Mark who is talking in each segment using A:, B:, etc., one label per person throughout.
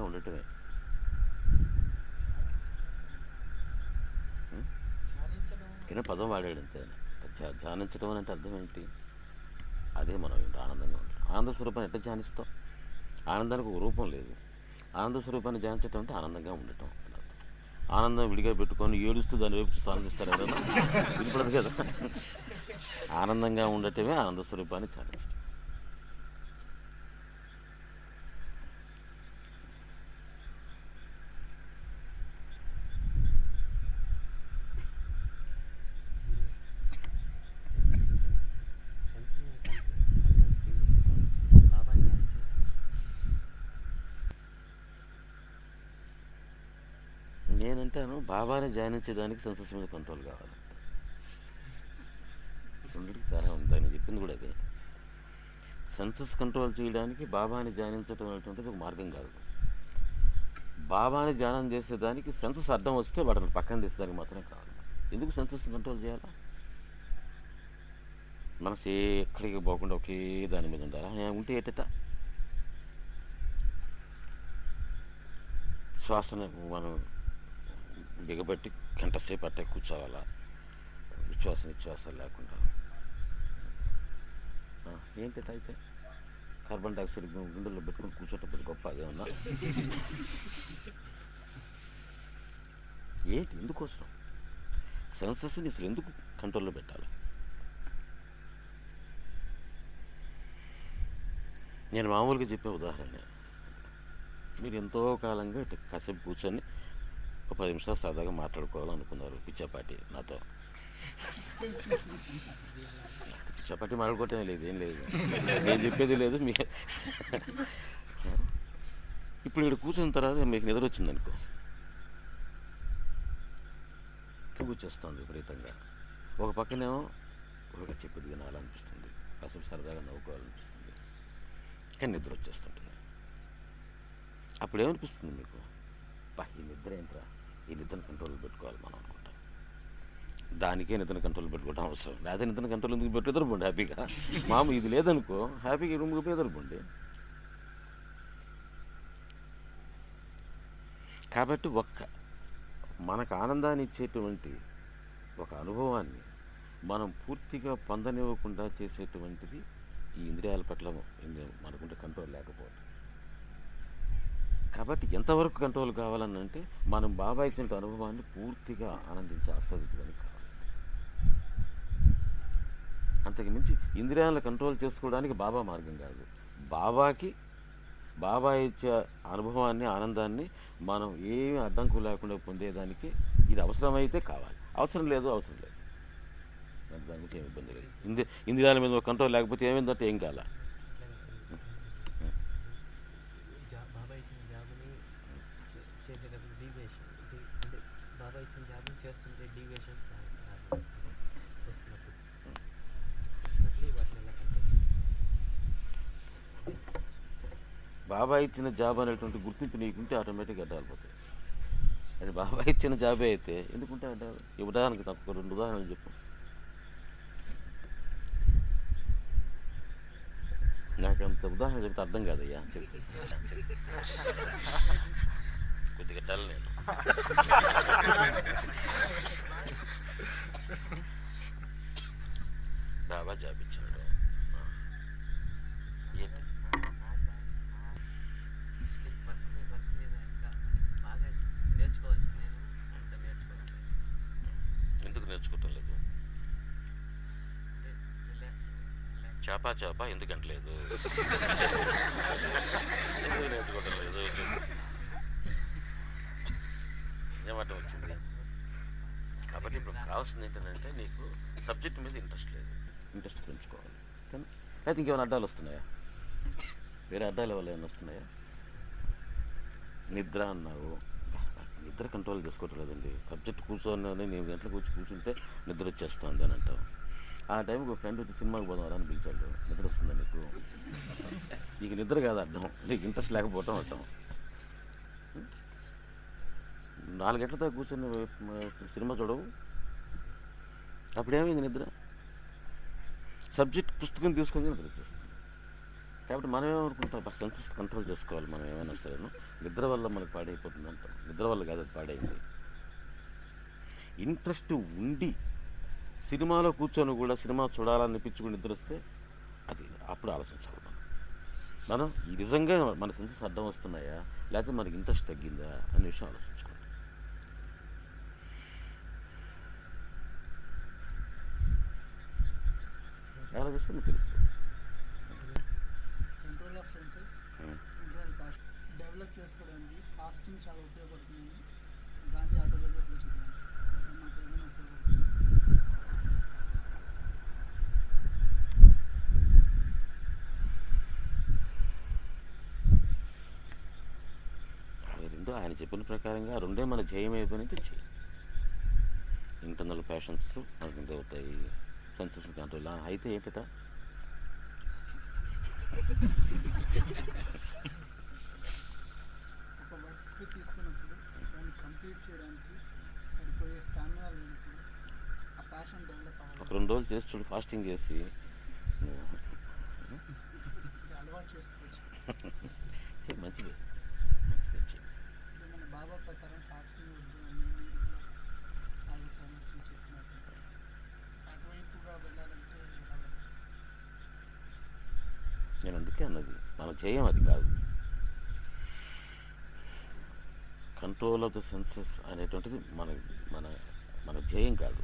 A: ఆనందంగా ఉండటమే. కింద పదం వాడాడు అంతే. ధ్యానించడం అని అంటే అర్థం ఏంటి? అదే మనం ఏంటి ఆనందంగా ఉంటాం. ఆనంద స్వరూపాన్ని ఎట్లా ధ్యానిస్తాం? ఆనందానికి ఒక రూపం లేదు. ఆనంద స్వరూపాన్ని ధ్యానించడం అంటే ఆనందంగా ఉండటం. ఆనందం విడిగా పెట్టుకొని ఏడుస్తూ దాని వైపు చూస్తూ ఆనందిస్తారు ఎవరైనా? వినపడదు కదా. ఆనందంగా ఉండటమే ఆనంద స్వరూపాన్ని ధ్యానించడం. నేనంటాను బాబాని ధ్యానించేదానికి సెన్సెస్ మీద కంట్రోల్ కావాలి. రెండిటికి తేడా ఉంది. ఆయన చెప్పింది కూడా అదే. సెన్సెస్ కంట్రోల్ చేయడానికి బాబాని ధ్యానించడం అనేటువంటిది ఒక మార్గం కాదు. బాబాని ధ్యానం చేసేదానికి సెన్సెస్ అడ్డం వస్తే వాటిని పక్కన తీసేదానికి మాత్రమే కావాలి. ఎందుకు సెన్సెస్ కంట్రోల్ చేయాలా? మనసు ఎక్కడికి పోకుండా ఒకే దాని మీద ఉండాలా? ఉంటే ఏటట శ్వాసను మనం బిగబెట్టి గంట సేపు అట్టే కూర్చోవాలా? నిశ్వాసాలు లేకుండా ఏంటట అయితే కార్బన్ డైఆక్సైడ్ గుండెల్లో పెట్టుకుని కూర్చోటప్పుడు గొప్ప అదేమన్నా? ఏంటి ఎందుకోసం సెన్సెస్ని అసలు ఎందుకు కంట్రోల్లో పెట్టాలి? నేను మామూలుగా చెప్పే ఉదాహరణ, మీరు ఎంతో కాలంగా ఇట్లా కాసేపు కూర్చొని ఒక 10 నిమిషాలు సరదాగా మాట్లాడుకోవాలనుకున్నారు పిచ్చాపాటి నాతో. పిచ్చాపాటి మాట్లాడుకోవటమే లేదు, ఏం లేదు, నేను చెప్పేది లేదు. ఇప్పుడు ఇక్కడ కూర్చున్న తర్వాత మీకు నిద్ర వచ్చిందనుకో, కూర్చేస్తుంది విపరీతంగా. ఒక పక్కనేమో ఒక చెప్పేది వినాలనిపిస్తుంది, కాసేపు సరదాగా నవ్వుకోవాలనిపిస్తుంది, కానీ నిద్ర వచ్చేస్తుంటుంది. అప్పుడు ఏమనిపిస్తుంది మీకు? ఈ నిద్ర ఏంట్రా, ఈ నిద్రను కంట్రోల్ పెట్టుకోవాలి మనం అనుకుంటాం. దానికే నిద్రను కంట్రోల్ పెట్టుకోవడం అవసరం. లేదా నిద్రను కంట్రోల్ ఎందుకు పెట్టి ఎదురుపోండి హ్యాపీగా. ఇది లేదనుకో హ్యాపీగా రూమ్కి పోయి ఎదురుపోండి. కాబట్టి మనకు ఆనందాన్ని ఇచ్చేటువంటి ఒక అనుభవాన్ని మనం పూర్తిగా పొందనివ్వకుండా చేసేటువంటిది ఈ ఇంద్రియాల పట్ల మనకుంటే కంట్రోల్ లేకపోవడం. కాబట్టి ఎంతవరకు కంట్రోల్ కావాలని అంటే మనం బాబా ఇచ్చిన అనుభవాన్ని పూర్తిగా ఆస్వాదించడానికి కావాలి. అంతకు మించి ఇంద్రియాలను కంట్రోల్ చేసుకోవడానికి బాబా మార్గం కాదు. బాబా ఇచ్చే అనుభవాన్ని, ఆనందాన్ని మనం ఏమీ అడ్డంకు లేకుండా పొందేదానికి ఇది అవసరమైతే కావాలి, అవసరం లేదు దాని గురించి ఏమి ఇబ్బంది లేదు. ఇంద్రియాల మీద కంట్రోల్ లేకపోతే ఏమైందంటే ఏం కాల. బాబా ఇచ్చిన జాబ్ అనేటువంటి గుర్తింపు నీకుంటే ఆటోమేటిక్గా అడ్డాలు పోతాయి. అది బాబా ఇచ్చిన జాబే అయితే ఎందుకుంటే అడ్డాలు. ఈ ఉదాహరణకి నాకు 2 ఉదాహరణలు చెప్పు. నాకంత ఉదాహరణ చెప్తే అర్థం కాదయ్యా. కొద్దిగా డల్ నేను. బాబా జాబ్ ఇచ్చాడు, ఎందుకు నేర్చుకోవటం లేదు? చేప ఎందుకంటలేదు? ఎందుకు నేర్చుకోవటం లేదు? ఏమటం వచ్చింది? కాబట్టి ఇప్పుడు కావాల్సింది ఏంటంటే నీకు సబ్జెక్ట్ మీద ఇంట్రెస్ట్ పెంచుకోవాలి. కానీ అయితే ఇంకేమైనా అడ్డాలు వస్తున్నాయా? వేరే అడ్డాల వల్ల ఏమైనా వస్తున్నాయా? నిద్ర అన్నావు, నిద్ర కంట్రోల్ చేసుకోవటం లేదండి. సబ్జెక్ట్ కూర్చొని 8 గంటలకు కూర్చుంటే నిద్ర వచ్చేస్తుంది అని అంటావు. ఆ టైంకి ఒక ఫ్రెండ్ వచ్చి సినిమాకి పోదాం అని పిలిచాడు. నిద్ర వస్తుందా నీకు నిద్ర కాదు అడ్డం, నీకు ఇంట్రెస్ట్ లేకపోవటం అడ్డం. 4 గంటల దాకా కూర్చొని సినిమా చూడవు, అప్పుడేమైంది నిద్ర? సబ్జెక్ట్ పుస్తకం తీసుకొని నిద్ర వచ్చేస్తుంది. కాబట్టి మనం ఏమనుకుంటాం, సెన్సెస్ కంట్రోల్ చేసుకోవాలి మనం ఏమైనా సరేను. నిద్ర వల్ల మనకు పాడైపోతుంది అంటాం. నిద్ర వల్ల కాదు, అది పాడైంది. ఇంట్రెస్ట్ ఉండి సినిమాలో కూర్చొని కూడా సినిమా చూడాలని పిచ్చుకుని నిద్ర వస్తే అది అప్పుడు ఆలోచించాలి మనం నిజంగా మన సెన్సెస్ అడ్డం వస్తున్నాయా, లేకపోతే మనకి ఇంట్రెస్ట్ తగ్గిందా అనే విషయం ఆలోచించుకోండి. ఆలోచిస్తే మీకు తెలుస్తుంది.
B: కంట్రోల్ ఆఫ్ సెన్సెస్ డెవలప్ చేసుకోవడానికి ఫాస్టింగ్ చాలా ఉపయోగపడుతుందని గాంధీ ఆటోబయోగ్రఫీలో చెప్పారు. మాకు ఏమైనా ఉపయోగపడుతుంది?
A: అవి రెండు ఆయన చెప్పిన ప్రకారంగా రెండే మన జయం అయిపోయినట్టు చెయ్యి. ఇంటర్నల్ ప్యాషన్స్ మనకి ఎంత అవుతాయి, సెన్సెస్ కంట్రోల్ అయితే ఏంటట
B: ఒక వర్క్ తీసుకున్నప్పుడు దాన్ని కంప్లీట్ చేయడానికి సరిపోయే స్టామినా లేనప్పుడు ఆ ప్యాషన్ డెవలప్
A: ఒక
B: అవ్వాలి.
A: 2 రోజులు చేసి చూడు, ఫాస్టింగ్ చేసి
B: ఇది అలవాటు చేసుకోవచ్చు.
A: చెయ్యి, మంచిది.
B: ఇది మన బాబా ప్రకారం ఫాస్టింగ్ వద్దు అని మీరు కూడా సాయి సమర్థం చెప్పినట్టు అటువైపుగా వెళ్ళాలంటే ఎలా వెళ్ళాలి?
A: నేను అందుకే అన్నది మన జయం అది కాదు. కంట్రోల్ ఆఫ్ ద సెన్సెస్ అనేటువంటిది మన మన మన జయం కాదు.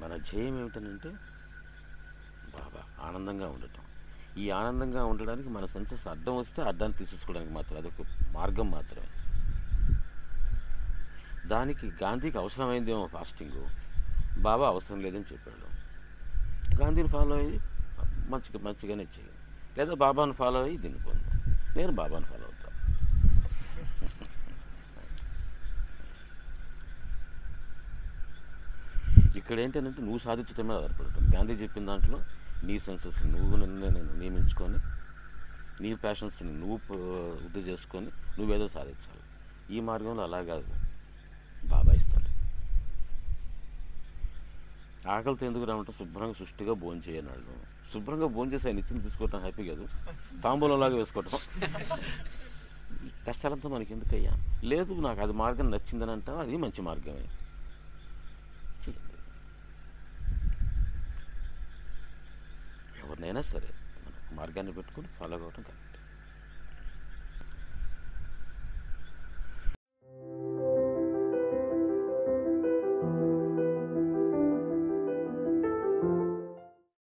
A: మన జయం ఏమిటనంటే బాగా ఆనందంగా ఉండటం. ఈ ఆనందంగా ఉండడానికి మన సెన్సెస్ అడ్డం వస్తే అడ్డాన్ని తీసేసుకోవడానికి మాత్రం అదొక మార్గం మాత్రమే. దానికి గాంధీకి అవసరమైందేమో ఫాస్టింగ్, బాబా అవసరం లేదని చెప్పాడు. గాంధీని ఫాలో అయ్యి మంచిగానే చేయి, లేదా బాబాను ఫాలో అయ్యి దీన్ని పొందాం. నేను బాబాను ఫాలో అవుతాను. ఇక్కడ ఏంటంటే నువ్వు సాధించడం మీద ఆధారపడుతుంది. గాంధీ చెప్పిన దాంట్లో నీ సెన్సెస్ నువ్వు నేను నియమించుకొని, నీ ప్యాషన్స్ని నువ్వు వృద్ధి చేసుకొని నువ్వేదో సాధించాలి. ఈ మార్గంలో అలా కాదు, బాబా ఇస్తాడు. ఆకలితో ఎందుకు రామంటే శుభ్రంగా సుష్టిగా భోజనం చేయనాడు. శుభ్రంగా భోజనం చేసి ఆయన ఇచ్చింది తీసుకోవటం హ్యాపీ కాదు, తాంబూలంలాగా వేసుకోవటం. ఈ కష్టాలంతా మనకి ఎందుకయ్యా? లేదు నాకు అది మార్గం నచ్చిందని అంటావు, అది మంచి మార్గమే. ఎవరినైనా సరే మనం మార్గాన్ని పెట్టుకుని ఫాలో అవ్వటం కరెక్ట్.